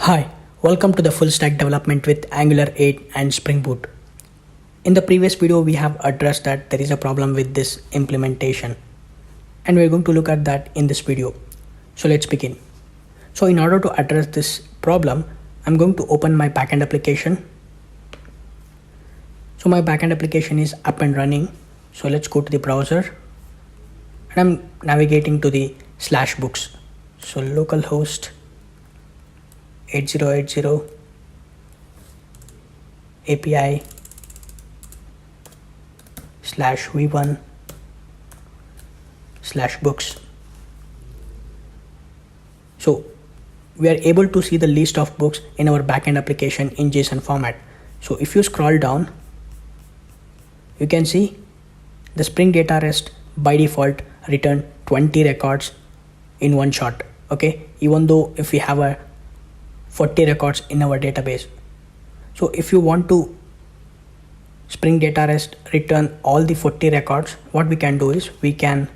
Hi, welcome to the full stack development with Angular 8 and Spring Boot. In the previous video, we have addressed that there is a problem with this implementation, and we're going to look at that in this video. So let's begin. So in order to address this problem, I'm going to open my backend application. So my backend application is up and running. So let's go to the browser, and I'm navigating to the /books. So localhost 8080 API /v1 /books. So we are able to see the list of books in our backend application in JSON format. So if you scroll down, you can see the Spring Data REST by default return 20 records in one shot. Okay, even though if we have a 40 records in our database. So if you want to Spring Data REST return all the 40 records, what we can do is we can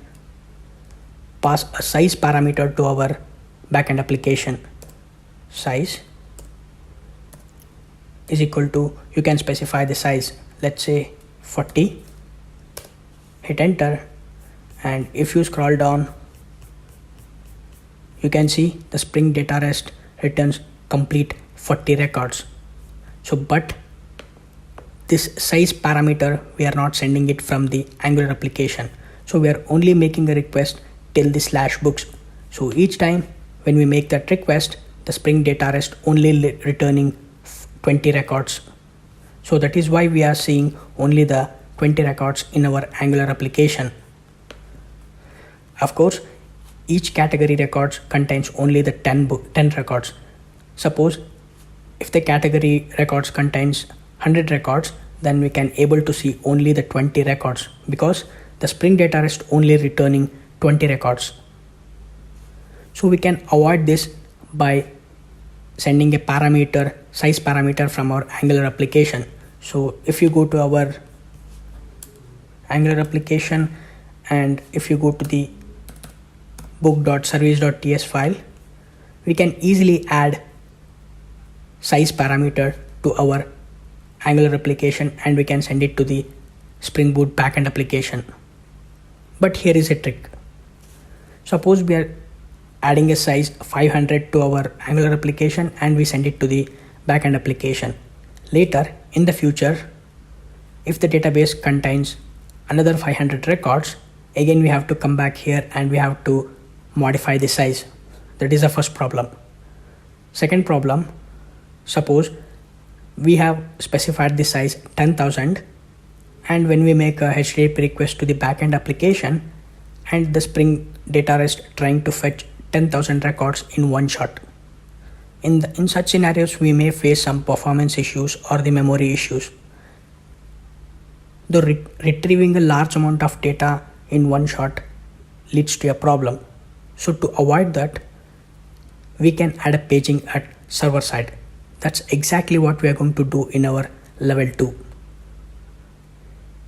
pass a size parameter to our backend application. Size is equal to, you can specify the size, let's say 40, hit enter, and if you scroll down, you can see the Spring Data REST returns complete 40 records. So but this size parameter, we are not sending it from the Angular application. So we are only making a request till the /books. So each time when we make that request, the Spring Data REST only returning 20 records. So that is why we are seeing only the 20 records in our Angular application. Of course, each category records contains only the 10 records. Suppose if the category records contains 100 records, then we can able to see only the 20 records because the Spring Data REST only returning 20 records. So we can avoid this by sending a parameter, size parameter from our Angular application. So if you go to our Angular application and if you go to the book.service.ts file, we can easily add size parameter to our Angular application and we can send it to the Spring Boot backend application. But here is a trick. Suppose we are adding a size 500 to our Angular application and we send it to the backend application. Later in the future, if the database contains another 500 records, again we have to come back here and we have to modify the size. That is the first problem. Second problem, suppose we have specified the size 10,000 and when we make a HTTP request to the backend application and the Spring Data REST trying to fetch 10,000 records in one shot. In such scenarios, we may face some performance issues or the memory issues. Though retrieving a large amount of data in one shot leads to a problem. So to avoid that, we can add a paging at server side. That's exactly what we are going to do in our level 2.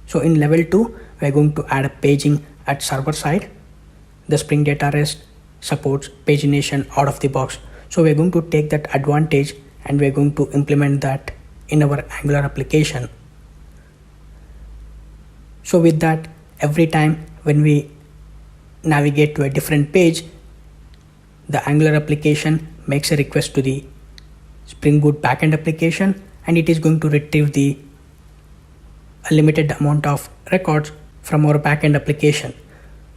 So in level 2, we are going to add a paging at server side. The Spring Data REST supports pagination out of the box. So we are going to take that advantage and we are going to implement that in our Angular application. So with that, every time when we navigate to a different page, the Angular application makes a request to the Spring Boot backend application and it is going to retrieve the limited amount of records from our backend application.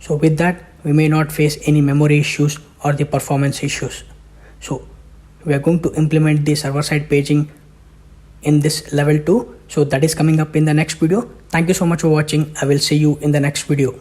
So with that, we may not face any memory issues or the performance issues. So we are going to implement the server-side paging in this level 2. So that is coming up in the next video. Thank you so much for watching. I will see you in the next video.